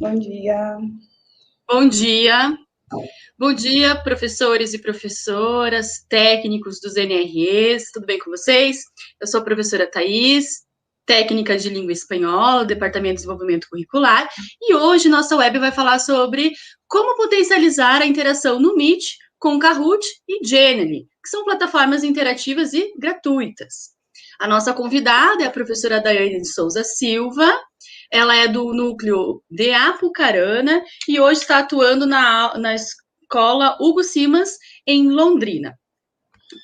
Bom dia. Bom dia. Bom dia, professores e professoras, técnicos dos NREs, tudo bem com vocês? Eu sou a professora Thaís, técnica de língua espanhola, Departamento de Desenvolvimento Curricular, e hoje nossa web vai falar sobre como potencializar a interação no Meet com Kahoot e Genially, que são plataformas interativas e gratuitas. A nossa convidada é a professora Daiane de Souza Silva. Ela é do núcleo de Apucarana e hoje está atuando na escola Hugo Simas, em Londrina.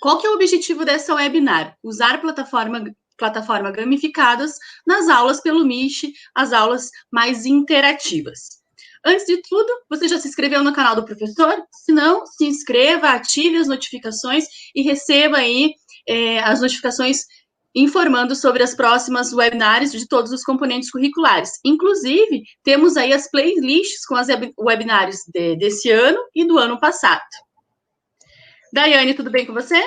Qual que é o objetivo dessa webinar? Usar plataforma gamificadas nas aulas pelo Meet, as aulas mais interativas. Antes de tudo, você já se inscreveu no canal do professor? Se não, se inscreva, ative as notificações e receba aí as notificações informando sobre as próximas webinars de todos os componentes curriculares. Inclusive, temos aí as playlists com as webinars desse ano e do ano passado. Daiane, tudo bem com você?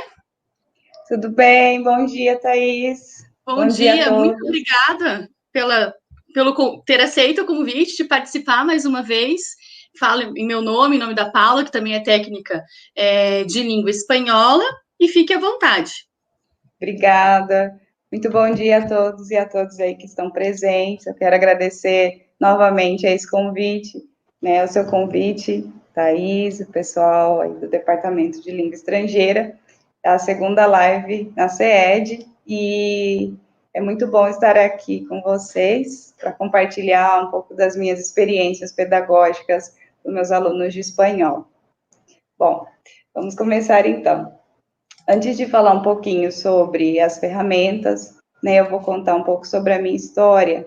Tudo bem? Bom dia, Thaís. Bom dia a dia, muito todos. obrigada pelo ter aceito o convite de participar mais uma vez. Falo em meu nome, em nome da Paula, que também é técnica de língua espanhola, e fique à vontade. Obrigada. Muito bom dia a todos e a todas aí que estão presentes. Eu quero agradecer novamente a esse convite, o seu convite, Thaís, o pessoal aí do Departamento de Língua Estrangeira, a segunda live na CED, e é muito bom estar aqui com vocês para compartilhar um pouco das minhas experiências pedagógicas com meus alunos de espanhol. Bom, vamos começar então. Antes de falar um pouquinho sobre as ferramentas, eu vou contar um pouco sobre a minha história.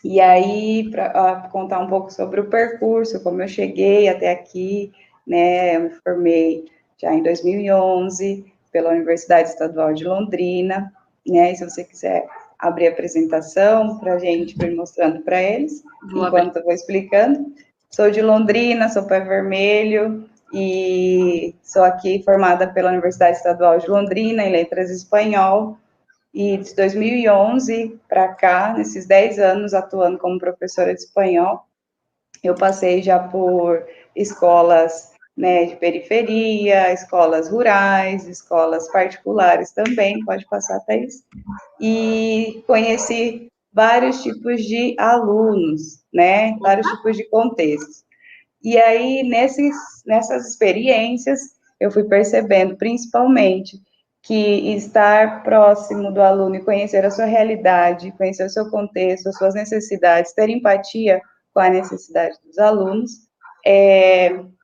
E aí, para contar um pouco sobre o percurso, como eu cheguei até aqui, eu me formei já em 2011 pela Universidade Estadual de Londrina, e se você quiser abrir a apresentação para a gente, para ir mostrando para eles, enquanto eu vou explicando. Sou de Londrina, sou pé vermelho, e sou aqui formada pela Universidade Estadual de Londrina em Letras Espanhol, e de 2011 para cá, nesses 10 anos atuando como professora de espanhol, eu passei já por escolas de periferia, escolas rurais, escolas particulares também, pode passar, Thaís, e conheci vários tipos de alunos, vários tipos de contextos. E aí, nessas experiências, eu fui percebendo, principalmente, que estar próximo do aluno e conhecer a sua realidade, conhecer o seu contexto, as suas necessidades, ter empatia com a necessidade dos alunos,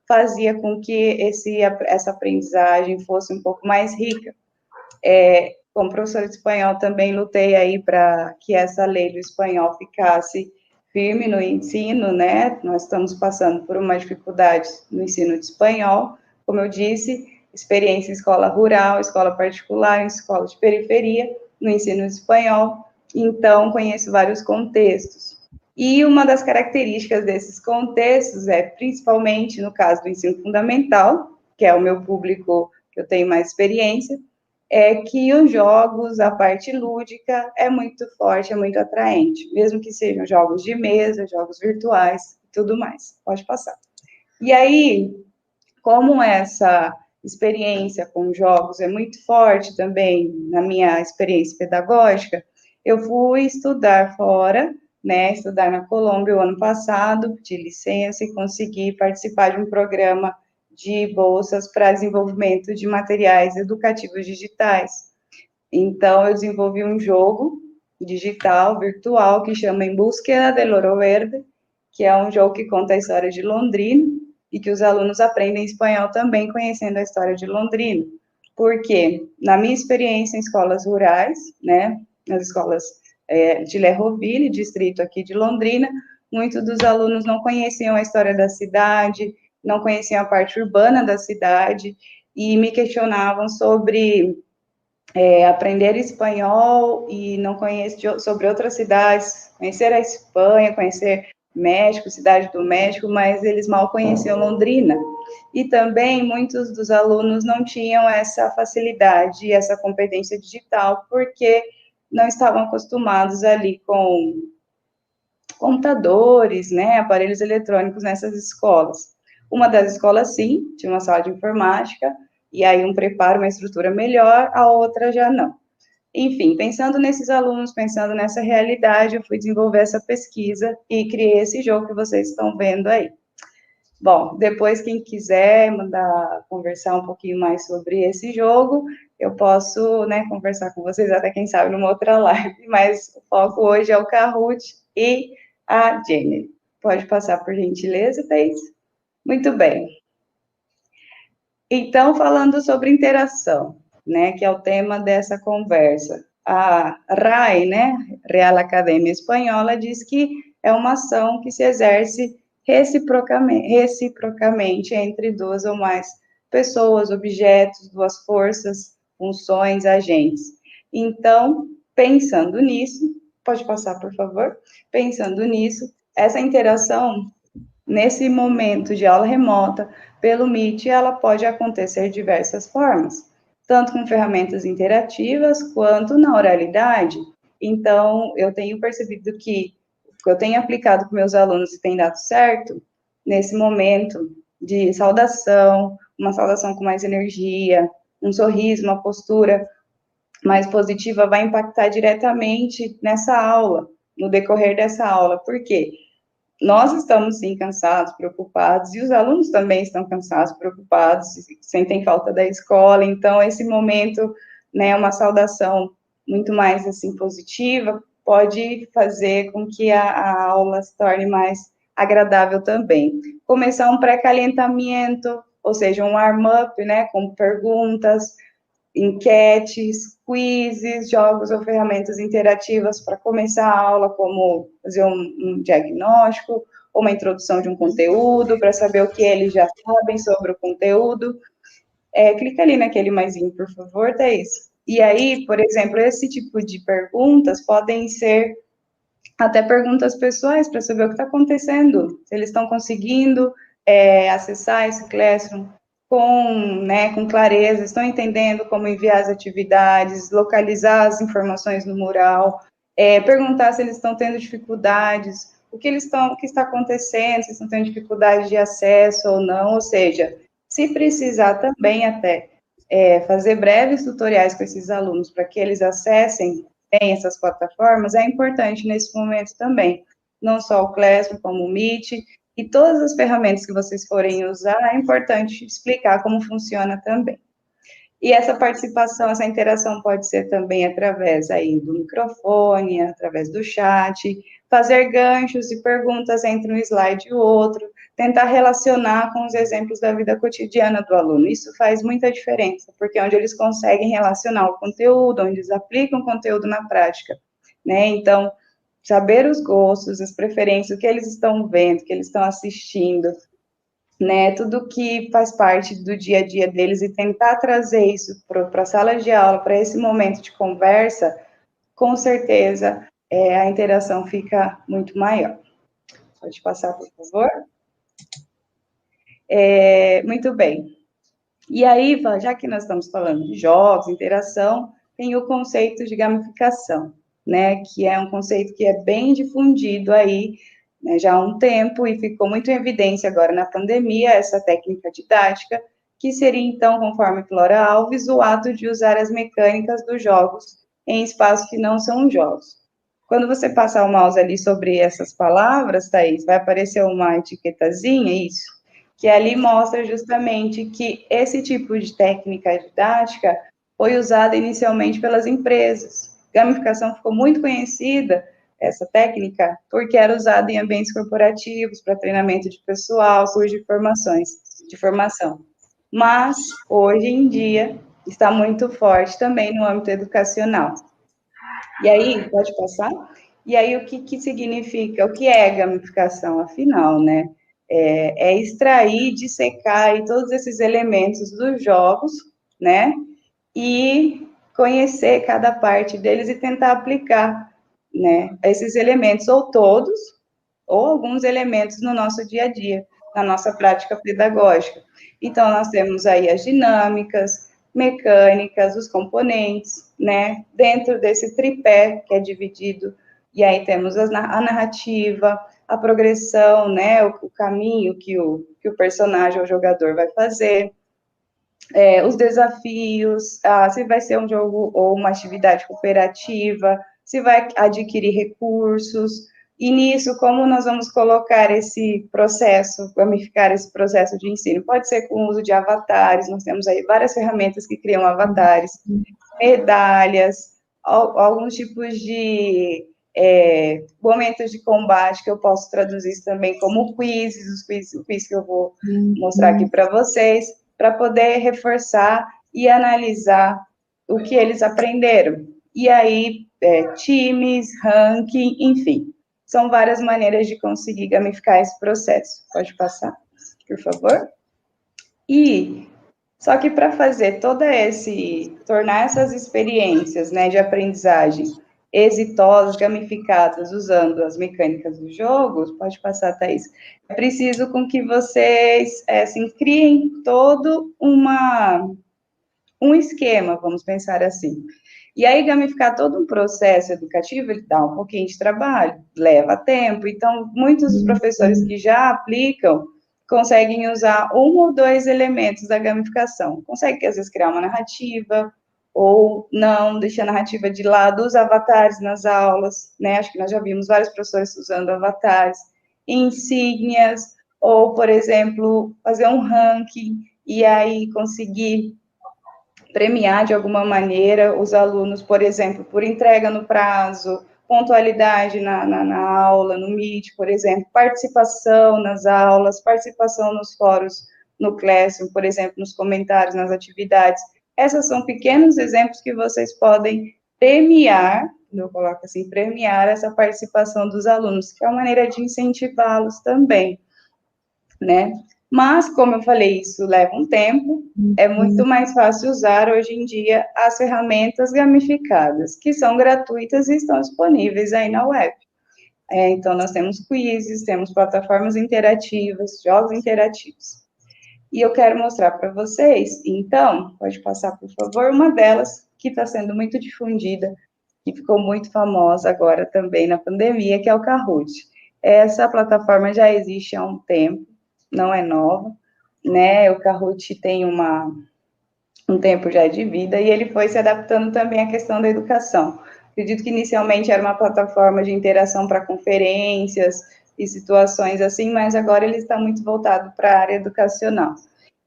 fazia com que essa aprendizagem fosse um pouco mais rica. Como professora de espanhol, também lutei aí para que essa lei do espanhol ficasse firme no ensino, Nós estamos passando por uma dificuldade no ensino de espanhol, como eu disse, experiência em escola rural, escola particular, em escola de periferia, no ensino de espanhol, então conheço vários contextos. E uma das características desses contextos principalmente no caso do ensino fundamental, que é o meu público que eu tenho mais experiência, é que os jogos, a parte lúdica, é muito forte, é muito atraente, mesmo que sejam jogos de mesa, jogos virtuais e tudo mais. Pode passar. E aí, como essa experiência com jogos é muito forte também na minha experiência pedagógica, eu fui estudar fora, estudar na Colômbia o ano passado, de licença, e consegui participar de um programa de bolsas para desenvolvimento de materiais educativos digitais. Então, eu desenvolvi um jogo digital, virtual, que chama Em Búsqueda del Oro Verde, que é um jogo que conta a história de Londrina, e que os alunos aprendem espanhol também conhecendo a história de Londrina. Porque, na minha experiência em escolas rurais, nas escolas de Lerroville, distrito aqui de Londrina, muitos dos alunos não conheciam a história da cidade, não conheciam a parte urbana da cidade, e me questionavam sobre aprender espanhol e não conhecer sobre outras cidades, conhecer a Espanha, conhecer México, Cidade do México, mas eles mal conheciam Londrina. E também muitos dos alunos não tinham essa facilidade, essa competência digital, porque não estavam acostumados ali com computadores, né, aparelhos eletrônicos nessas escolas. Uma das escolas, sim, tinha uma sala de informática, e aí um preparo, uma estrutura melhor, a outra já não. Enfim, pensando nesses alunos, pensando nessa realidade, eu fui desenvolver essa pesquisa e criei esse jogo que vocês estão vendo aí. Bom, depois quem quiser mandar conversar um pouquinho mais sobre esse jogo, eu posso, né, conversar com vocês, até quem sabe numa outra live, mas o foco hoje é o Kahoot e a Jenny. Pode passar por gentileza, Thaís? Muito bem. Então, falando sobre interação, né, que é o tema dessa conversa. A RAE, né, Real Academia Espanhola, diz que é uma ação que se exerce reciprocamente entre duas ou mais pessoas, objetos, duas forças, funções, agentes. Então, pensando nisso, pode passar, por favor? Pensando nisso, essa interação nesse momento de aula remota, pelo Meet, ela pode acontecer de diversas formas, tanto com ferramentas interativas quanto na oralidade. Então, eu tenho percebido que eu tenho aplicado com meus alunos e tem dado certo, nesse momento de saudação, uma saudação com mais energia, um sorriso, uma postura mais positiva vai impactar diretamente nessa aula, no decorrer dessa aula. Por quê? Nós estamos, sim, cansados, preocupados, e os alunos também estão cansados, preocupados, sentem falta da escola, então, esse momento, né, uma saudação muito mais, assim, positiva, pode fazer com que a aula se torne mais agradável também. Começar um pré-calentamento, ou seja, um warm-up, né, com perguntas, enquetes, quizzes, jogos ou ferramentas interativas para começar a aula, como fazer um diagnóstico, ou uma introdução de um conteúdo, para saber o que eles já sabem sobre o conteúdo. Clica ali naquele maisinho, por favor, Thaís. E aí, por exemplo, esse tipo de perguntas podem ser até perguntas pessoais para saber o que está acontecendo, se eles estão conseguindo acessar esse Classroom com clareza, estão entendendo como enviar as atividades, localizar as informações no mural, perguntar se eles estão tendo dificuldades, o que está acontecendo, se estão tendo dificuldade de acesso ou não, ou seja, se precisar também até fazer breves tutoriais com esses alunos para que eles acessem bem essas plataformas, é importante nesse momento também. Não só o Classroom, como o Meet, e todas as ferramentas que vocês forem usar, é importante explicar como funciona também. E essa participação, essa interação pode ser também através aí do microfone, através do chat, fazer ganchos e perguntas entre um slide e o outro, tentar relacionar com os exemplos da vida cotidiana do aluno. Isso faz muita diferença, porque é onde eles conseguem relacionar o conteúdo, onde eles aplicam o conteúdo na prática, né? Então, saber os gostos, as preferências, o que eles estão vendo, o que eles estão assistindo, né, tudo que faz parte do dia a dia deles e tentar trazer isso para a sala de aula, para esse momento de conversa, com certeza a interação fica muito maior. Pode passar, por favor? Muito bem. E aí, já que nós estamos falando de jogos, interação, tem o conceito de gamificação, né, que é um conceito que é bem difundido aí, né, já há um tempo, e ficou muito em evidência agora na pandemia, essa técnica didática, que seria, então, conforme Flora Alves, o ato de usar as mecânicas dos jogos em espaços que não são jogos. Quando você passar o mouse ali sobre essas palavras, Thaís, vai aparecer uma etiquetazinha, isso, que ali mostra justamente que esse tipo de técnica didática foi usada inicialmente pelas empresas. Gamificação ficou muito conhecida, essa técnica, porque era usada em ambientes corporativos, para treinamento de pessoal, curso de formação. Mas, hoje em dia, está muito forte também no âmbito educacional. E aí, pode passar? E aí, o que significa, o que é gamificação, afinal, né? Extrair, dissecar aí todos esses elementos dos jogos, né? E conhecer cada parte deles e tentar aplicar, né? Esses elementos, ou todos, ou alguns elementos no nosso dia a dia, na nossa prática pedagógica. Então, nós temos aí as dinâmicas, mecânicas, os componentes, né? Dentro desse tripé que é dividido E aí temos a narrativa, a progressão, né, o caminho que o personagem ou jogador vai fazer, os desafios, se vai ser um jogo ou uma atividade cooperativa, se vai adquirir recursos, e nisso, como nós vamos colocar esse processo, gamificar esse processo de ensino? Pode ser com o uso de avatares, nós temos aí várias ferramentas que criam avatares, medalhas, alguns tipos de momentos de combate, que eu posso traduzir isso também como quizzes, o quiz que eu vou mostrar aqui para vocês, para poder reforçar e analisar o que eles aprenderam. E aí, times, ranking, enfim, são várias maneiras de conseguir gamificar esse processo. Pode passar, por favor? E só que para fazer tornar essas experiências, né, de aprendizagem exitosas, gamificadas, usando as mecânicas dos jogos, pode passar, Thaís, é preciso com que vocês, assim, criem todo um esquema, vamos pensar assim. E aí, gamificar todo um processo educativo, ele dá um pouquinho de trabalho, leva tempo. Então, muitos dos professores que já aplicam conseguem usar um ou dois elementos da gamificação. Consegue, às vezes, criar uma narrativa, ou não, deixa a narrativa de lado, usa avatares nas aulas, né? Acho que nós já vimos vários professores usando avatares, insígnias, ou, por exemplo, fazer um ranking, e aí conseguir premiar de alguma maneira os alunos, por exemplo, por entrega no prazo, pontualidade na aula, no Meet, por exemplo, participação nas aulas, participação nos fóruns, no Classroom, por exemplo, nos comentários, nas atividades. Essas são pequenos exemplos que vocês podem premiar, eu coloco assim, premiar essa participação dos alunos, que é uma maneira de incentivá-los também, né? Mas, como eu falei, isso leva um tempo, é muito mais fácil usar hoje em dia as ferramentas gamificadas, que são gratuitas e estão disponíveis aí na web. Então, nós temos quizzes, temos plataformas interativas, jogos interativos. E eu quero mostrar para vocês, então, pode passar, por favor, uma delas que está sendo muito difundida, que ficou muito famosa agora também na pandemia, que é o Kahoot. Essa plataforma já existe há um tempo, não é nova, né? O Kahoot tem um tempo já de vida e ele foi se adaptando também à questão da educação. Acredito que inicialmente era uma plataforma de interação para conferências e situações assim, mas agora ele está muito voltado para a área educacional.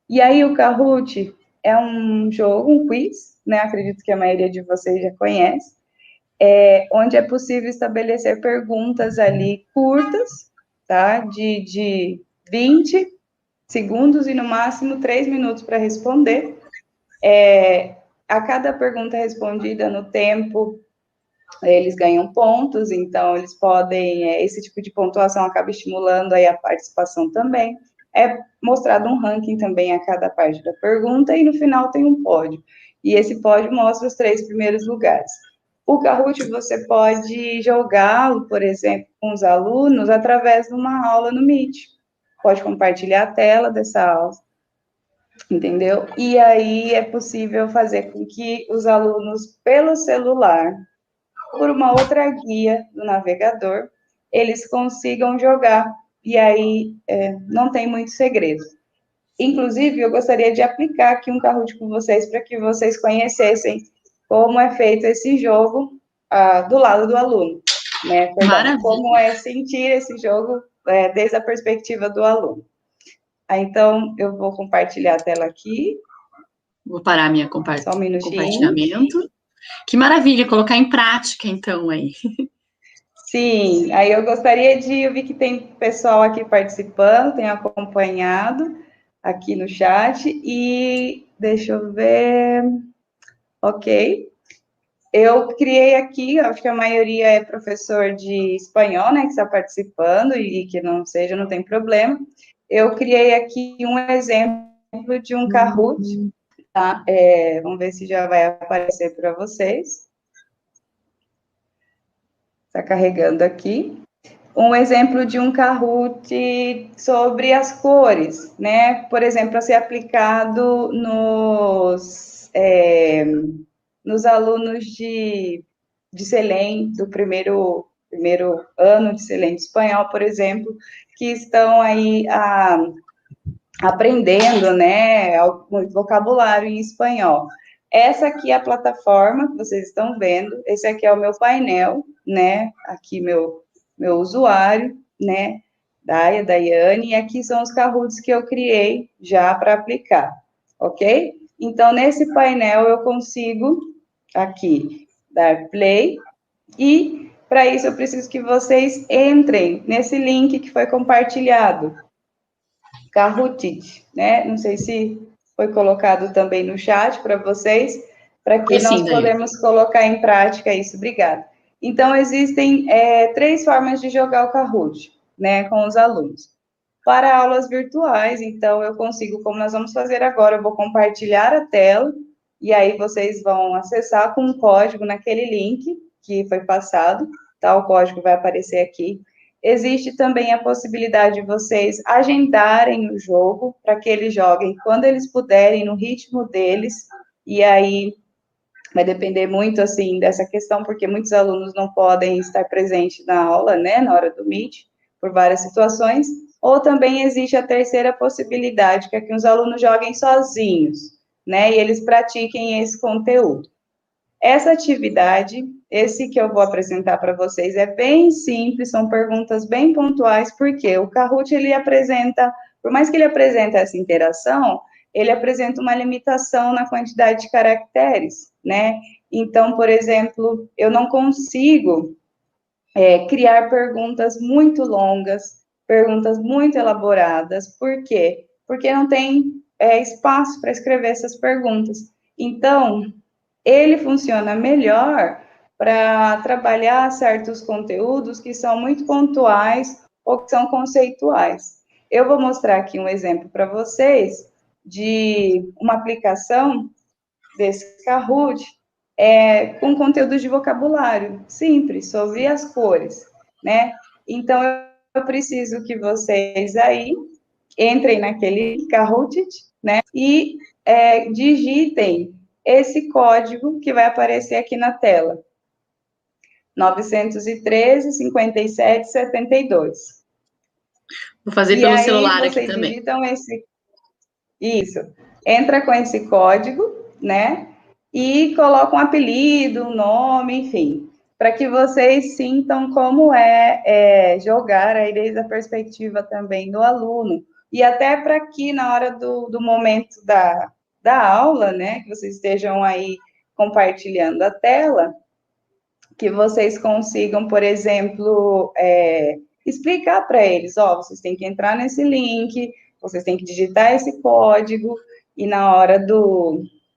E aí o Kahoot é um jogo, um quiz, né? Acredito que a maioria de vocês já conhece, onde é possível estabelecer perguntas ali curtas, tá? De 20 segundos e no máximo 3 minutos para responder. A cada pergunta respondida no tempo, eles ganham pontos, então eles podem, esse tipo de pontuação acaba estimulando aí a participação também. É mostrado um ranking também a cada parte da pergunta e no final tem um pódio. E esse pódio mostra os 3 primeiros lugares. O Kahoot você pode jogá-lo, por exemplo, com os alunos através de uma aula no Meet. Pode compartilhar a tela dessa aula, entendeu? E aí é possível fazer com que os alunos, pelo celular, por uma outra guia do navegador, eles consigam jogar. E aí não tem muito segredo. Inclusive, eu gostaria de aplicar aqui um Kahoot com vocês para que vocês conhecessem como é feito esse jogo do lado do aluno, né? Perdão, como é sentir esse jogo desde a perspectiva do aluno. Então, eu vou compartilhar a tela aqui. Vou parar minha Só um minutinho. Compartilhamento. Que maravilha, colocar em prática, então, aí. Sim, aí eu gostaria eu vi que tem pessoal aqui participando, tem acompanhado aqui no chat, e deixa eu ver, ok. Eu criei aqui, acho que a maioria é professor de espanhol, né, que está participando, e que não seja, não tem problema. Eu criei aqui um exemplo de um Kahoot, tá? Vamos ver se já vai aparecer para vocês. Está carregando aqui. Um exemplo de um Kahoot sobre as cores, né? Por exemplo, a ser aplicado nos alunos de CELEM, do primeiro primeiro ano de excelente espanhol, por exemplo, que estão aí aprendendo, né, muito vocabulário em espanhol. Essa aqui é a plataforma que vocês estão vendo, esse aqui é o meu painel, né, aqui meu usuário, né, Daiane, e aqui são os Kahoots que eu criei já para aplicar, ok? Então, nesse painel eu consigo, aqui, dar play, e para isso eu preciso que vocês entrem nesse link que foi compartilhado, Kahootit, né? Não sei se foi colocado também no chat para vocês, para que nós podemos colocar em prática isso. Obrigada. Então, existem 3 formas de jogar o Kahoot, né, com os alunos. Para aulas virtuais, então, eu consigo, como nós vamos fazer agora, eu vou compartilhar a tela, e aí vocês vão acessar com um código naquele link que foi passado, tá? O código vai aparecer aqui. Existe também a possibilidade de vocês agendarem o jogo para que eles joguem quando eles puderem, no ritmo deles, e aí vai depender muito, assim, dessa questão, porque muitos alunos não podem estar presentes na aula, né, na hora do Meet, por várias situações, ou também existe a terceira possibilidade, que é que os alunos joguem sozinhos, né, e eles pratiquem esse conteúdo. Essa atividade, esse que eu vou apresentar para vocês, é bem simples, são perguntas bem pontuais, porque o Kahoot, ele apresenta, por mais que ele apresente essa interação, ele apresenta uma limitação na quantidade de caracteres, né? Então, por exemplo, eu não consigo criar perguntas muito longas, perguntas muito elaboradas, por quê? Porque não tem espaço para escrever essas perguntas. Então, ele funciona melhor para trabalhar certos conteúdos que são muito pontuais ou que são conceituais. Eu vou mostrar aqui um exemplo para vocês de uma aplicação desse Kahoot com conteúdo de vocabulário simples, sobre as cores, né? Então, eu preciso que vocês aí entrem naquele Kahoot, né? E digitem esse código que vai aparecer aqui na tela. 913 57 72. Vou fazer pelo celular aqui também. Vocês digitam isso. Entra com esse código, né? E coloca um apelido, um nome, enfim, para que vocês sintam como jogar aí desde a perspectiva também do aluno. E até para que na hora do momento da aula, né, que vocês estejam aí compartilhando a tela, que vocês consigam, por exemplo, explicar para eles, vocês têm que entrar nesse link, vocês têm que digitar esse código, e na hora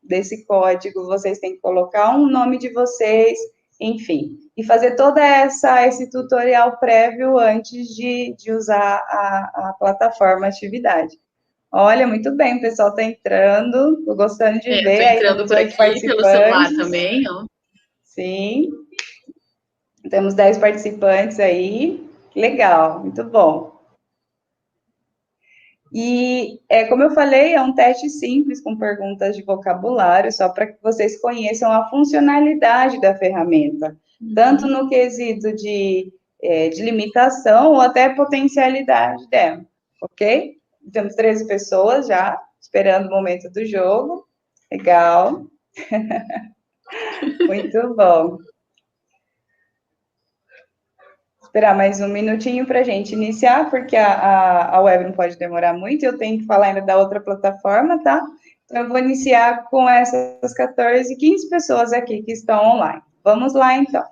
desse código, vocês têm que colocar um nome de vocês, enfim, e fazer todo esse tutorial prévio antes de usar a plataforma atividade. Olha, muito bem, o pessoal está entrando, estou gostando de ver. Estou entrando por aqui pelo celular também, ó. Sim. Temos 10 participantes aí. Legal, muito bom. E, como eu falei, é um teste simples com perguntas de vocabulário, só para que vocês conheçam a funcionalidade da ferramenta, tanto no quesito de limitação ou até potencialidade dela, ok? Temos 13 pessoas já esperando o momento do jogo. Legal. Muito bom. Esperar mais um minutinho para a gente iniciar, porque a web não pode demorar muito, eu tenho que falar ainda da outra plataforma, tá? Então, eu vou iniciar com essas 14, 15 pessoas aqui que estão online. Vamos lá, então.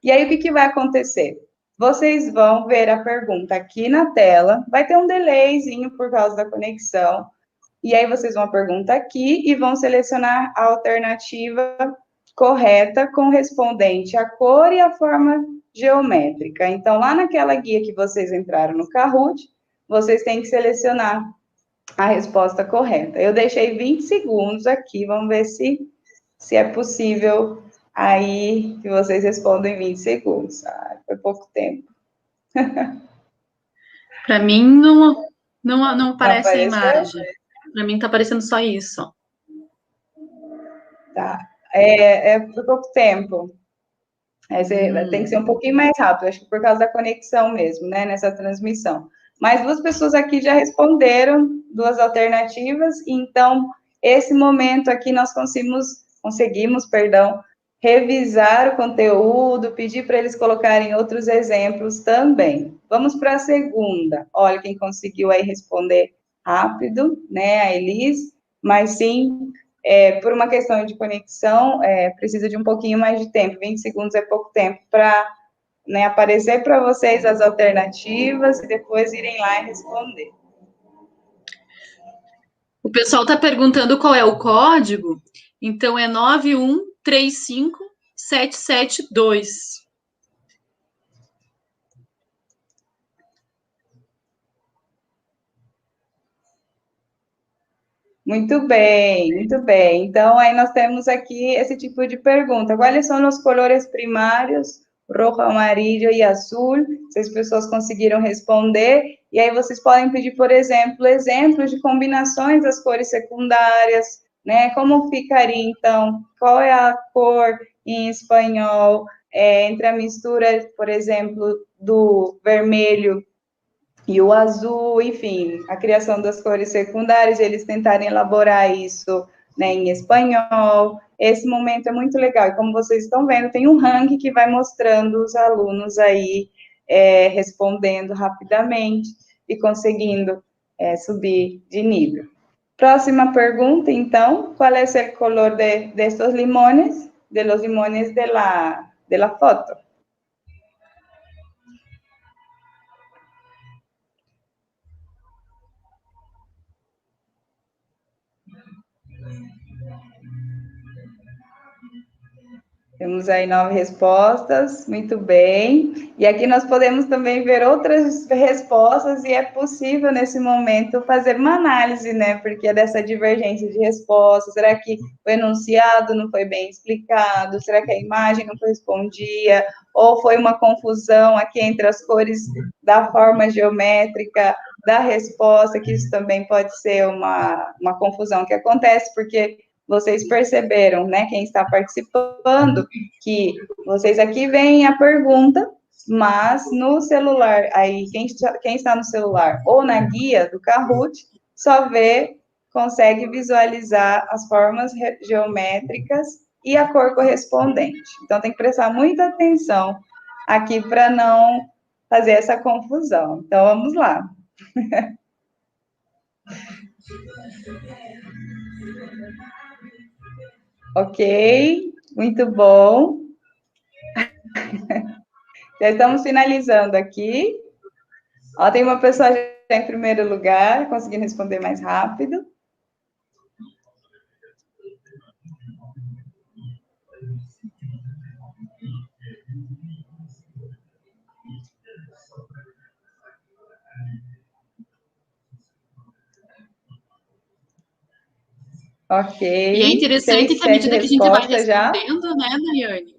E aí, o que vai acontecer? Vocês vão ver a pergunta aqui na tela, vai ter um delayzinho por causa da conexão, e aí vocês vão a pergunta aqui e vão selecionar a alternativa correta correspondente à cor e à forma geométrica. Então, lá naquela guia que vocês entraram no Kahoot, vocês têm que selecionar a resposta correta. Eu deixei 20 segundos aqui, vamos ver se é possível aí que vocês respondam em 20 segundos. Foi pouco tempo. Para mim, não aparece a imagem. Para mim, está aparecendo só isso. Tá. Foi pouco tempo. Tem que ser um pouquinho mais rápido, acho que por causa da conexão mesmo, né, nessa transmissão. Mas 2 pessoas aqui já responderam, 2 alternativas, então, esse momento aqui nós conseguimos, revisar o conteúdo, pedir para eles colocarem outros exemplos também. Vamos para a segunda. Olha quem conseguiu aí responder rápido, né, a Elis, mas sim, por uma questão de conexão, precisa de um pouquinho mais de tempo, 20 segundos é pouco tempo para, né, aparecer para vocês as alternativas e depois irem lá e responder. O pessoal está perguntando qual é o código, então é 9135772. Muito bem, muito bem. Então, aí nós temos aqui esse tipo de pergunta. Quais são os colores primários? Rojo, amarillo e azul. Se as pessoas conseguiram responder. E aí vocês podem pedir, por exemplo, exemplos de combinações das cores secundárias, né? Como ficaria, então? Qual é a cor em espanhol? Entre a mistura, por exemplo, do vermelho e o azul, enfim, a criação das cores secundárias, eles tentarem elaborar isso, né, em espanhol. Esse momento é muito legal, e como vocês estão vendo, tem um ranking que vai mostrando os alunos aí respondendo rapidamente e conseguindo subir de nível. Próxima pergunta, então, qual é o color de estos limones, de los limones de la foto? Temos aí 9 respostas, muito bem. E aqui nós podemos também ver outras respostas, e é possível, nesse momento, fazer uma análise, né? Porque é dessa divergência de respostas. Será que o enunciado não foi bem explicado? Será que a imagem não correspondia? Ou foi uma confusão aqui entre as cores da forma geométrica da resposta, que isso também pode ser uma confusão que acontece, porque vocês perceberam, né, quem está participando, que vocês aqui veem a pergunta, mas no celular, aí quem está no celular ou na guia do Kahoot, só consegue visualizar as formas geométricas e a cor correspondente. Então, tem que prestar muita atenção aqui para não fazer essa confusão. Então, vamos lá. Ok, muito bom. Já estamos finalizando aqui. Ó, tem uma pessoa já em primeiro lugar, conseguindo responder mais rápido. Ok. E é interessante 6, que à 7 medida que a gente vai respostas já. respondendo, né, Daiane,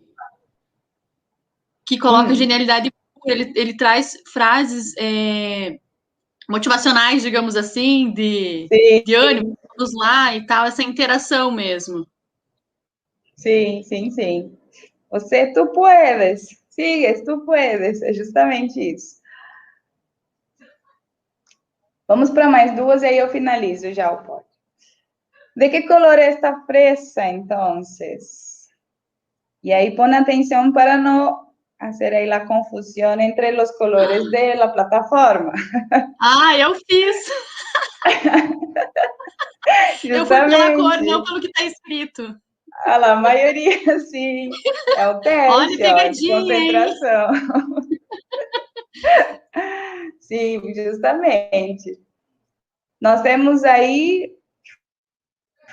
que coloca genialidade, ele traz frases motivacionais, digamos assim, de ânimo, vamos lá e tal, essa interação mesmo. Sim, sim, sim. Tu puedes, sigues, tu puedes, é justamente isso. Vamos para mais 2 e aí eu finalizo já o pódio. ¿De que color é esta fresa, entonces? Y ahí pon atención para no hacer ahí la confusión entre los colores de la plataforma. Ah, eu fiz! Eu fui pela cor, não pelo que está escrito. Ah lá, a maioria, sim. É o teste, Olha, ó, de concentração. Sim, justamente. Nós temos aí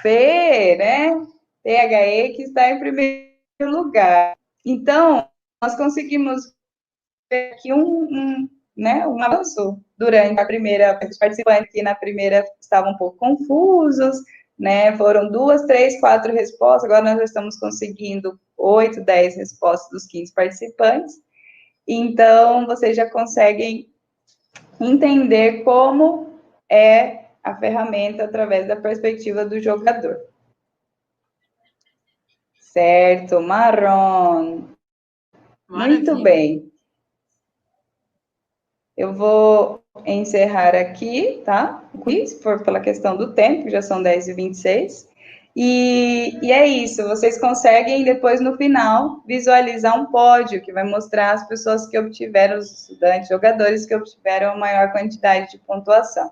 Fê, né? THE, que está em primeiro lugar. Então, nós conseguimos ver aqui né, um avanço durante a primeira, os participantes que na primeira estavam um pouco confusos, né, foram 2, 3, 4 respostas, agora nós já estamos conseguindo 8, 10 respostas dos 15 participantes, então vocês já conseguem entender como é a ferramenta através da perspectiva do jogador. Certo, marrom. Muito bem. Eu vou encerrar aqui, tá? O quiz, pela questão do tempo, já são 10h26. E é isso, vocês conseguem depois, no final, visualizar um pódio que vai mostrar as pessoas que obtiveram, os estudantes, jogadores que obtiveram a maior quantidade de pontuação.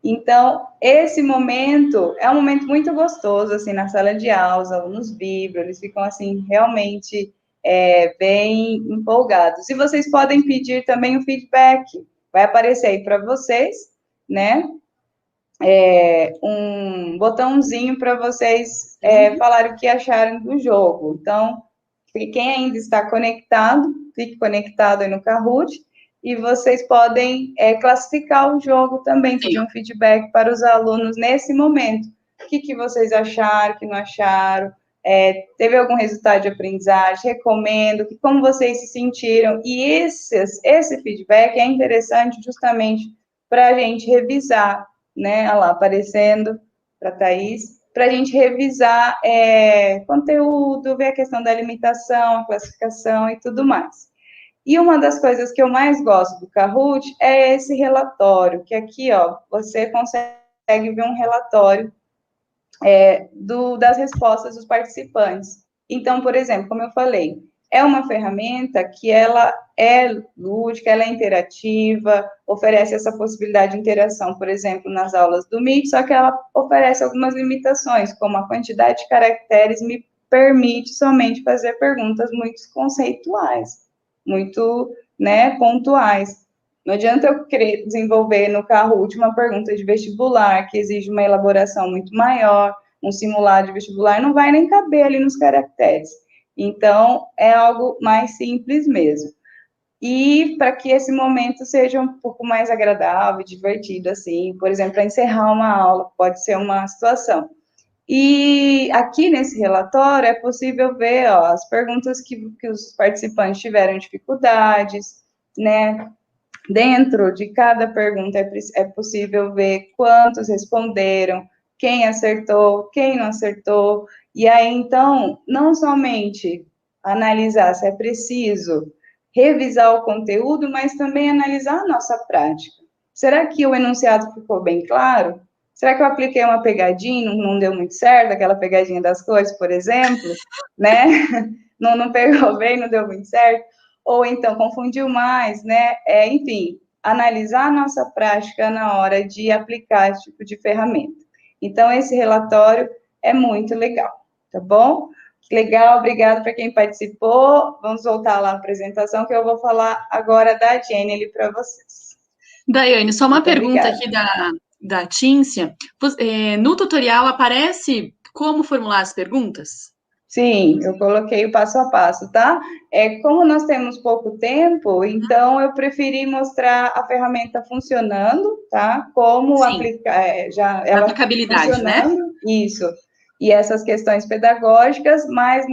Então, esse momento é um momento muito gostoso, assim, na sala de aula, os alunos vibram, eles ficam, assim, realmente bem empolgados. E vocês podem pedir também o feedback, vai aparecer aí para vocês, né, um botãozinho para vocês falarem o que acharam do jogo. Então, quem ainda está conectado, fique conectado aí no Kahoot, e vocês podem classificar o jogo também, pedir um feedback para os alunos nesse momento. O que vocês acharam, o que não acharam, teve algum resultado de aprendizagem, recomendo, como vocês se sentiram, e esse feedback é interessante justamente para a gente revisar, né, olha lá, aparecendo para a Thaís, para a gente revisar conteúdo, ver a questão da limitação, a classificação e tudo mais. E uma das coisas que eu mais gosto do Kahoot é esse relatório, que aqui, ó, você consegue ver um relatório das respostas dos participantes. Então, por exemplo, como eu falei, é uma ferramenta que ela é lúdica, ela é interativa, oferece essa possibilidade de interação, por exemplo, nas aulas do Meet, só que ela oferece algumas limitações, como a quantidade de caracteres me permite somente fazer perguntas muito conceituais, muito, né, pontuais. Não adianta eu querer desenvolver no Kahoot uma pergunta de vestibular, que exige uma elaboração muito maior, um simulado de vestibular, não vai nem caber ali nos caracteres. Então, é algo mais simples mesmo. E para que esse momento seja um pouco mais agradável, divertido, assim, por exemplo, para encerrar uma aula, pode ser uma situação. E aqui nesse relatório é possível ver as perguntas que os participantes tiveram dificuldades, né? Dentro de cada pergunta é possível ver quantos responderam, quem acertou, quem não acertou, e aí, então, não somente analisar se é preciso revisar o conteúdo, mas também analisar a nossa prática. Será que o enunciado ficou bem claro? Será que eu apliquei uma pegadinha, não deu muito certo, aquela pegadinha das cores, por exemplo, né? Não pegou bem, não deu muito certo? Ou então confundiu mais, né? Enfim, analisar a nossa prática na hora de aplicar esse tipo de ferramenta. Então, esse relatório é muito legal, tá bom? Legal, obrigada para quem participou. Vamos voltar lá na apresentação, que eu vou falar agora da Jenny para vocês. Daiane, só uma muito pergunta obrigada. Aqui da Tíncia. No tutorial aparece como formular as perguntas? Sim, eu coloquei o passo a passo, tá? Como nós temos pouco tempo, então eu preferi mostrar a ferramenta funcionando, tá? Como aplicar, ela aplicabilidade, funcionando, né? Isso. E essas questões pedagógicas, mas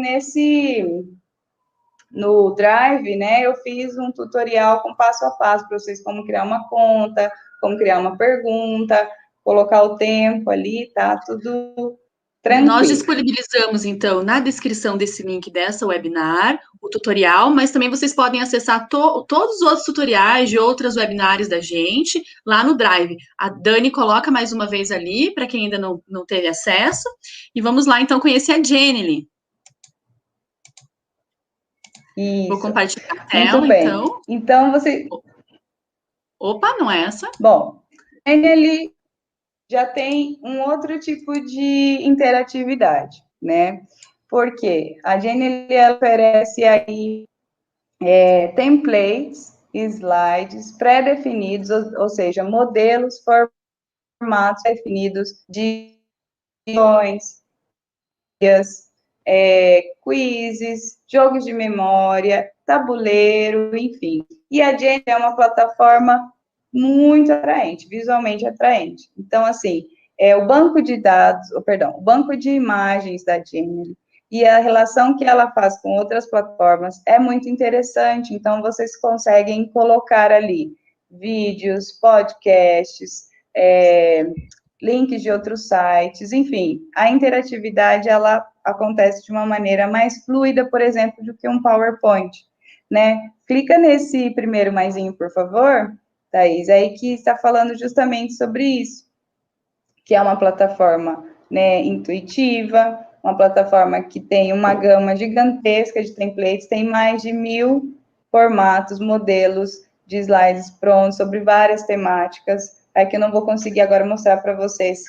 no Drive, né, eu fiz um tutorial com passo a passo para vocês como criar uma conta, como criar uma pergunta, colocar o tempo ali, tá? Tudo tranquilo. Nós disponibilizamos, então, na descrição desse link dessa webinar, o tutorial, mas também vocês podem acessar todos os outros tutoriais de outras webinars da gente lá no Drive. A Dani coloca mais uma vez ali, para quem ainda não teve acesso. E vamos lá, então, conhecer a Jenny. Isso. Vou compartilhar a tela, muito bem. Então, você... Opa, não é essa? Bom, ele já tem um outro tipo de interatividade, né? Porque a Jenny oferece aí templates, slides pré-definidos, ou seja, modelos, formatos definidos de quizzes, jogos de memória, tabuleiro, enfim. E a Jenny é uma plataforma muito atraente, visualmente atraente. Então, assim, o banco de dados, o banco de imagens da Jenny e a relação que ela faz com outras plataformas é muito interessante. Então, vocês conseguem colocar ali vídeos, podcasts, links de outros sites, enfim, a interatividade, ela acontece de uma maneira mais fluida, por exemplo, do que um PowerPoint. né? Clica nesse primeiro maisinho, por favor, Thaís, aí que está falando justamente sobre isso, que é uma plataforma, né, intuitiva, uma plataforma que tem uma gama gigantesca de templates, tem mais de 1000 formatos, modelos de slides prontos sobre várias temáticas. É que eu não vou conseguir agora mostrar para vocês,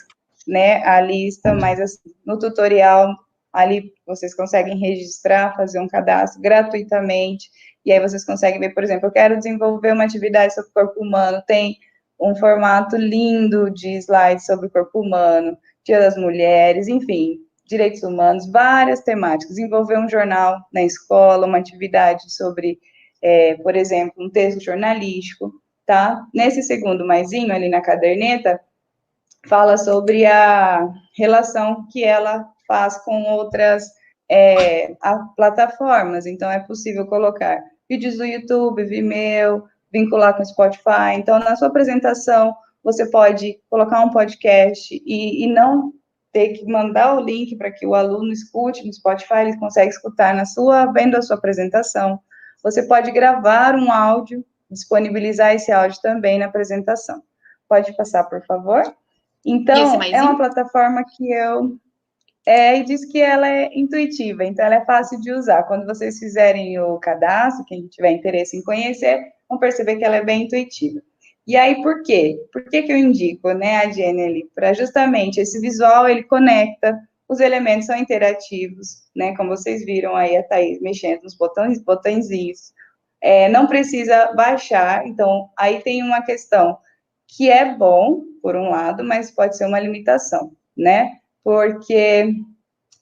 né, a lista, mas assim, no tutorial ali vocês conseguem registrar, fazer um cadastro gratuitamente, e aí vocês conseguem ver, por exemplo, eu quero desenvolver uma atividade sobre o corpo humano, tem um formato lindo de slides sobre o corpo humano, Dia das Mulheres, enfim, direitos humanos, várias temáticas. Desenvolver um jornal na escola, uma atividade sobre, por exemplo, um texto jornalístico, tá? Nesse segundo maisinho, ali na caderneta, fala sobre a relação que ela faz com outras plataformas. Então, é possível colocar vídeos do YouTube, Vimeo, vincular com o Spotify. Então, na sua apresentação, você pode colocar um podcast e não ter que mandar o link para que o aluno escute no Spotify, ele consegue escutar vendo a sua apresentação. Você pode gravar um áudio, disponibilizar esse áudio também na apresentação. Pode passar, por favor? Então, é uma plataforma que e diz que ela é intuitiva, então ela é fácil de usar. Quando vocês fizerem o cadastro, quem tiver interesse em conhecer, vão perceber que ela é bem intuitiva. E aí, por quê? Por que eu indico, né, a Jenny ali? Para justamente esse visual, ele conecta, os elementos são interativos, né, como vocês viram aí a Thaís mexendo nos botõezinhos. Não precisa baixar, então, aí tem uma questão que é bom, por um lado, mas pode ser uma limitação, né? Porque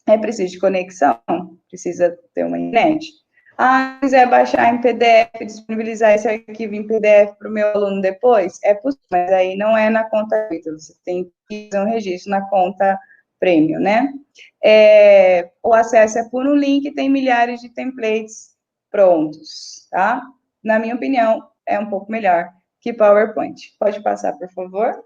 é preciso de conexão, precisa ter uma internet. Se quiser baixar em PDF, disponibilizar esse arquivo em PDF para o meu aluno depois, é possível, mas aí não é na conta, você tem que fazer um registro na conta premium, né? O acesso é por um link, tem milhares de templates prontos, tá? Na minha opinião, é um pouco melhor que PowerPoint. Pode passar, por favor?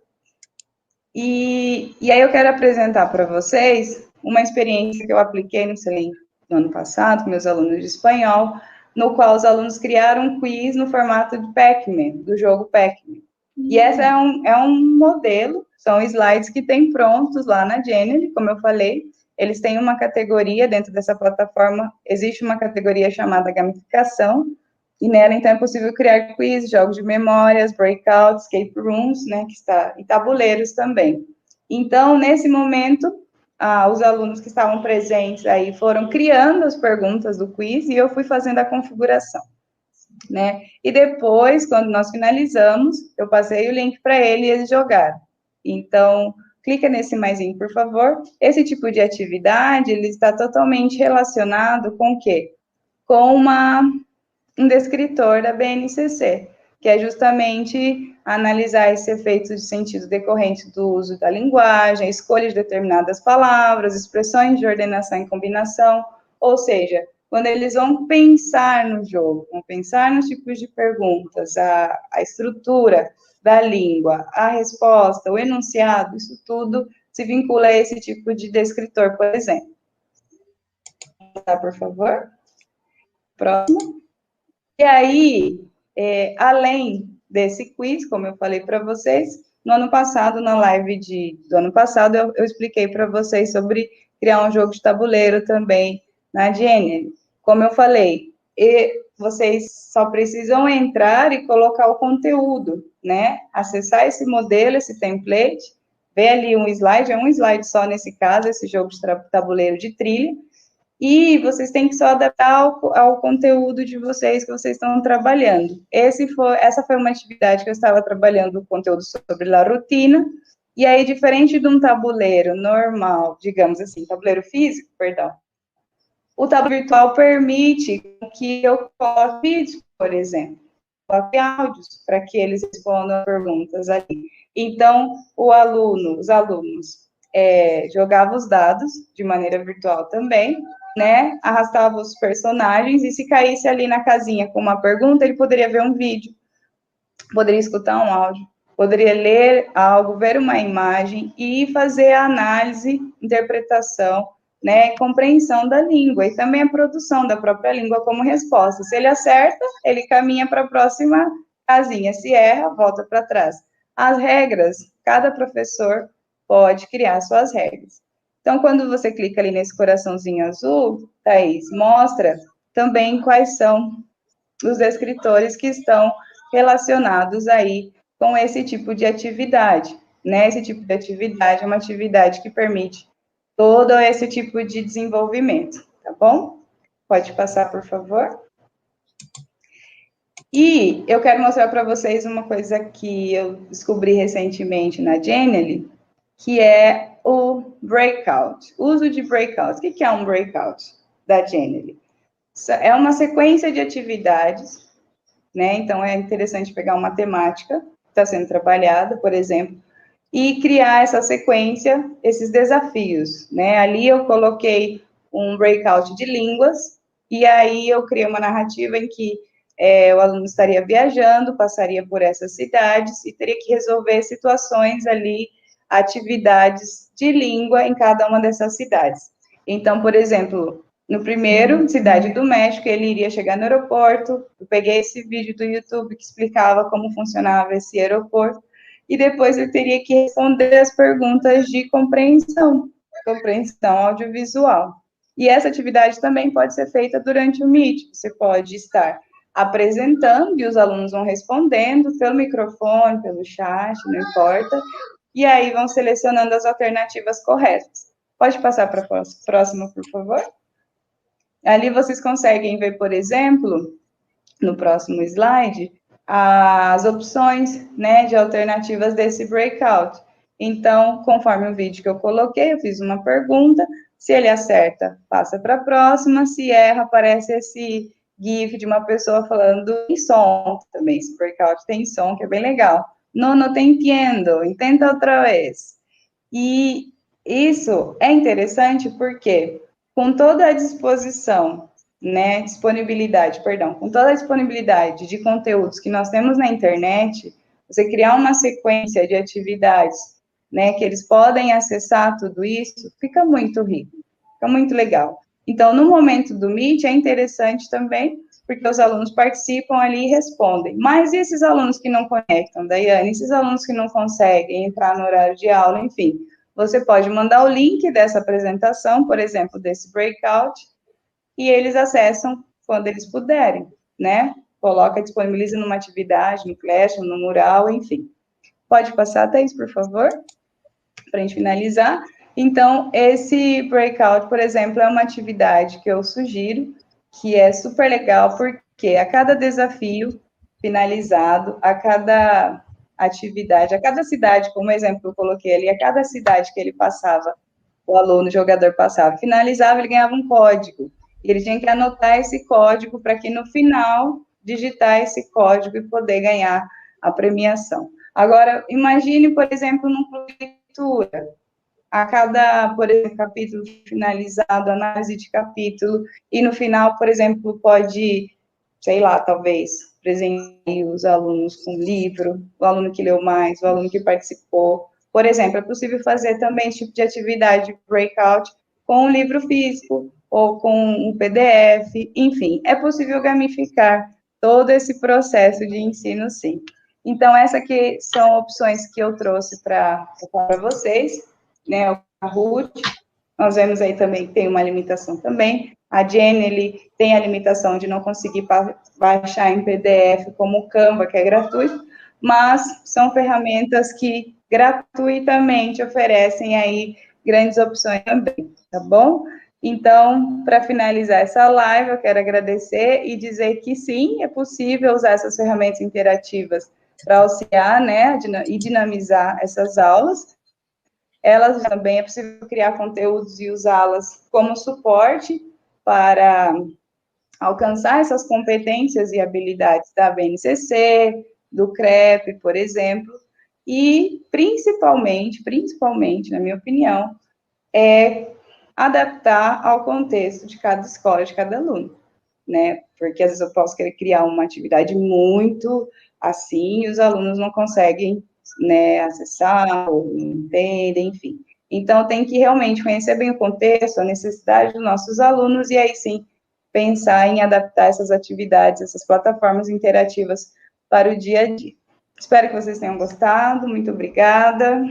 E aí eu quero apresentar para vocês uma experiência que eu apliquei no Selenium no ano passado, com meus alunos de espanhol, no qual os alunos criaram um quiz no formato de Pac-Man, do jogo Pac-Man. E essa é um modelo, são slides que tem prontos lá na Genially, como eu falei, eles têm uma categoria dentro dessa plataforma, existe uma categoria chamada gamificação, e nela, então, é possível criar quiz, jogos de memórias, breakouts, escape rooms, né, e tabuleiros também. Então, nesse momento, os alunos que estavam presentes aí foram criando as perguntas do quiz e eu fui fazendo a configuração, né? E depois, quando nós finalizamos, eu passei o link para ele e eles jogaram. Então, clica nesse maisinho, por favor. Esse tipo de atividade, ele está totalmente relacionado com o quê? Com um descritor da BNCC, que é justamente analisar esse efeito de sentido decorrente do uso da linguagem, a escolha de determinadas palavras, expressões de ordenação e combinação, ou seja, quando eles vão pensar no jogo, vão pensar nos tipos de perguntas, a estrutura da língua, a resposta, o enunciado, isso tudo se vincula a esse tipo de descritor, por exemplo. Tá, por favor? Próximo. E aí, além desse quiz, como eu falei para vocês, no ano passado, na live do ano passado, eu expliquei para vocês sobre criar um jogo de tabuleiro também na Genially. Como eu falei, vocês só precisam entrar e colocar o conteúdo, né? Acessar esse modelo, esse template, ver ali um slide, é um slide só nesse caso, esse jogo de tabuleiro de trilha, e vocês têm que só adaptar ao conteúdo de vocês que vocês estão trabalhando. Essa foi uma atividade que eu estava trabalhando o conteúdo sobre a rotina, e aí, diferente de um tabuleiro normal, digamos assim, tabuleiro físico, perdão, o tabuleiro virtual permite que eu coloque vídeos, por exemplo, coloque áudios para que eles respondam perguntas ali. Então, os alunos jogavam os dados de maneira virtual também, né, arrastava os personagens, e se caísse ali na casinha com uma pergunta, ele poderia ver um vídeo, poderia escutar um áudio, poderia ler algo, ver uma imagem e fazer a análise, interpretação né, compreensão da língua e também a produção da própria língua como resposta. Se ele acerta, ele caminha para a próxima casinha. Se erra, volta para trás. As regras, cada professor pode criar suas regras. Então, quando você clica ali nesse coraçãozinho azul, Thaís, mostra também quais são os escritores que estão relacionados aí com esse tipo de atividade, né? Esse tipo de atividade é uma atividade que permite todo esse tipo de desenvolvimento, tá bom? Pode passar, por favor. E eu quero mostrar para vocês uma coisa que eu descobri recentemente na Genially, que é o breakout, uso de breakout. O que é um breakout da Genially? É uma sequência de atividades, né? Então, é interessante pegar uma temática que está sendo trabalhada, por exemplo, e criar essa sequência, esses desafios, né? Ali eu coloquei um breakout de línguas, e aí eu criei uma narrativa em que o aluno estaria viajando, passaria por essas cidades e teria que resolver situações ali, atividades de língua em cada uma dessas cidades. Então, por exemplo, no primeiro, Cidade do México, ele iria chegar no aeroporto, eu peguei esse vídeo do YouTube que explicava como funcionava esse aeroporto, e depois eu teria que responder as perguntas de compreensão audiovisual. E essa atividade também pode ser feita durante o Meet, você pode estar apresentando e os alunos vão respondendo pelo microfone, pelo chat, não importa, e aí vão selecionando as alternativas corretas. Pode passar para a próxima, por favor? Ali vocês conseguem ver, por exemplo, no próximo slide, as opções, né, de alternativas desse breakout. Então, conforme o vídeo que eu coloquei, eu fiz uma pergunta, se ele acerta, passa para a próxima, se erra, aparece esse GIF de uma pessoa falando em som também, esse breakout tem som, que é bem legal. No te entendo, intenta outra vez. E isso é interessante porque, com toda a disposição, né, com toda a disponibilidade de conteúdos que nós temos na internet, você criar uma sequência de atividades, né, que eles podem acessar tudo isso, fica muito rico, fica muito legal. Então, no momento do Meet, é interessante também, porque os alunos participam ali e respondem. Mas e esses alunos que não conectam, Daiane? Esses alunos que não conseguem entrar no horário de aula, enfim, você pode mandar o link dessa apresentação, por exemplo, desse breakout, e eles acessam quando eles puderem, né? Coloca, disponibiliza numa atividade, no Classroom, no mural, enfim. Pode passar, Thaís, por favor? Para a gente finalizar. Então, esse breakout, por exemplo, é uma atividade que eu sugiro, que é super legal, porque a cada desafio finalizado, a cada atividade, a cada cidade, como exemplo eu coloquei ali, a cada cidade que ele passava, o aluno, o jogador passava, finalizava, ele ganhava um código. E ele tinha que anotar esse código para que no final digitar esse código e poder ganhar a premiação. Agora, imagine, por exemplo, num clube de leitura, a cada, por exemplo, capítulo finalizado, análise de capítulo, e no final, por exemplo, pode, sei lá, talvez, presentear os alunos com livro, o aluno que leu mais, o aluno que participou. Por exemplo, é possível fazer também esse tipo de atividade breakout com um livro físico ou com um PDF, enfim, é possível gamificar todo esse processo de ensino, sim. Então, essas aqui são opções que eu trouxe para vocês, né, a Ruth, nós vemos aí também que tem uma limitação também, a Jenny, ele tem a limitação de não conseguir baixar em PDF como o Canva, que é gratuito, mas são ferramentas que gratuitamente oferecem aí grandes opções também, tá bom? Então, para finalizar essa live, eu quero agradecer e dizer que sim, é possível usar essas ferramentas interativas para auxiliar, né, e dinamizar essas aulas. Elas também é possível criar conteúdos e usá-las como suporte para alcançar essas competências e habilidades da BNCC, do CREP, por exemplo, e principalmente, na minha opinião, é adaptar ao contexto de cada escola, de cada aluno, né? Porque às vezes eu posso querer criar uma atividade muito assim e os alunos não conseguem, né, acessar ou não entendem, enfim. Então, tem que realmente conhecer bem o contexto, a necessidade dos nossos alunos, e aí sim, pensar em adaptar essas atividades, essas plataformas interativas para o dia a dia. Espero que vocês tenham gostado, muito obrigada.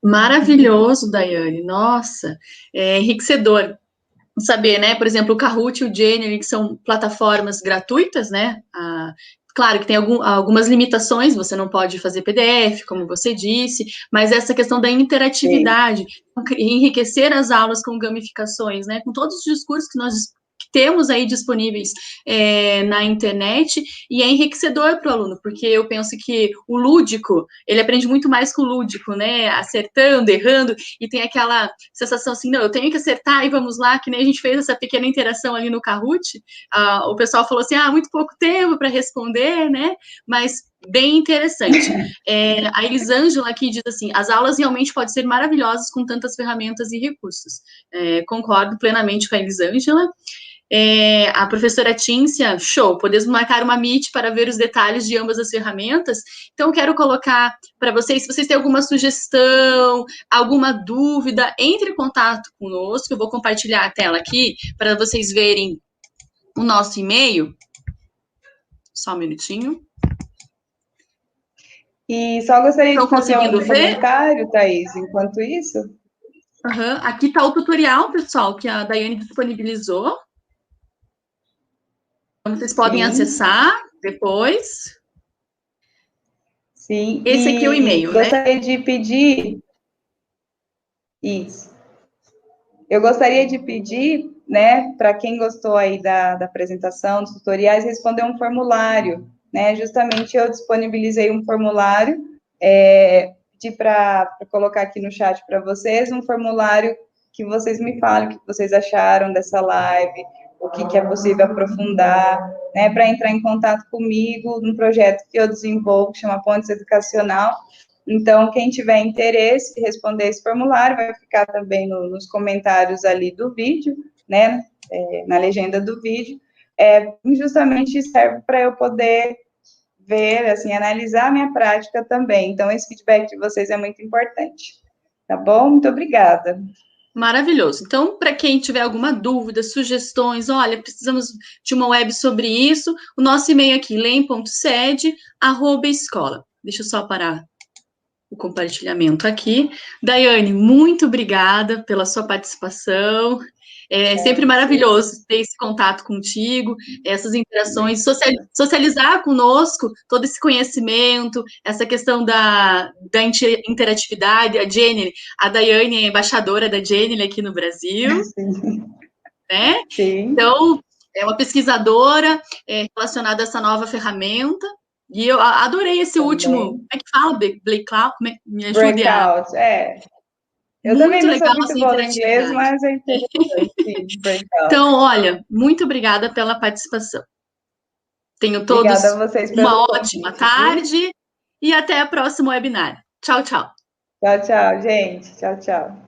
Maravilhoso, Daiane. Nossa, é enriquecedor saber, né? Por exemplo, o Kahoot e o Genially, que são plataformas gratuitas, né? Claro que tem algumas limitações, você não pode fazer PDF, como você disse, mas essa questão da interatividade, enriquecer as aulas com gamificações, né? Com todos os discursos que nós temos aí disponíveis na internet, e é enriquecedor para o aluno, porque eu penso que o lúdico, ele aprende muito mais com o lúdico, né? Acertando, errando, e tem aquela sensação assim, não, eu tenho que acertar e vamos lá, que nem a gente fez essa pequena interação ali no Kahoot, o pessoal falou assim, muito pouco tempo para responder, né? Mas bem interessante. A Elisângela aqui diz assim, as aulas realmente podem ser maravilhosas com tantas ferramentas e recursos. Concordo plenamente com a Elisângela. A professora Tíncia, show, podemos marcar uma meet para ver os detalhes de ambas as ferramentas. Então, quero colocar para vocês, se vocês têm alguma sugestão, alguma dúvida, entre em contato conosco, eu vou compartilhar a tela aqui, para vocês verem o nosso e-mail. Só um minutinho. E só gostaria de fazer um comentário, Thaís, enquanto isso. Aqui está o tutorial, pessoal, que a Daiane disponibilizou. Vocês podem acessar depois. Sim. Esse aqui é o e-mail, né? Gostaria de pedir... Isso. Eu gostaria de pedir, né, para quem gostou aí da apresentação, dos tutoriais, responder um formulário, né? Justamente eu disponibilizei um formulário, pedi para colocar aqui no chat para vocês, um formulário que vocês me falem o que vocês acharam dessa live, o que é possível aprofundar, né, para entrar em contato comigo num projeto que eu desenvolvo, que chama Pontes Educacional. Então, quem tiver interesse de responder esse formulário, vai ficar também nos comentários ali do vídeo, né, na legenda do vídeo, justamente serve para eu poder ver, assim, analisar a minha prática também. Então, esse feedback de vocês é muito importante. Tá bom? Muito obrigada. Maravilhoso. Então, para quem tiver alguma dúvida, sugestões, olha, precisamos de uma web sobre isso, o nosso e-mail aqui, lem.sed@escola. Deixa eu só parar o compartilhamento aqui. Daiane, muito obrigada pela sua participação. É sempre maravilhoso ter esse contato contigo, essas interações, socializar conosco todo esse conhecimento, essa questão da interatividade. A Daiane é embaixadora da Genially aqui no Brasil. Sim. Né? Sim. Então, é uma pesquisadora relacionada a essa nova ferramenta. E eu adorei esse último. Como é que fala? Breakout? Me ajude Breakout, Eu muito também não legal sou muito boa em inglês, mas é interessante. Então, olha, muito obrigada pela participação. Tenham todos Obrigada a vocês uma ótima tarde e até o próximo webinar. Tchau, tchau. Tchau, tchau, gente. Tchau, tchau.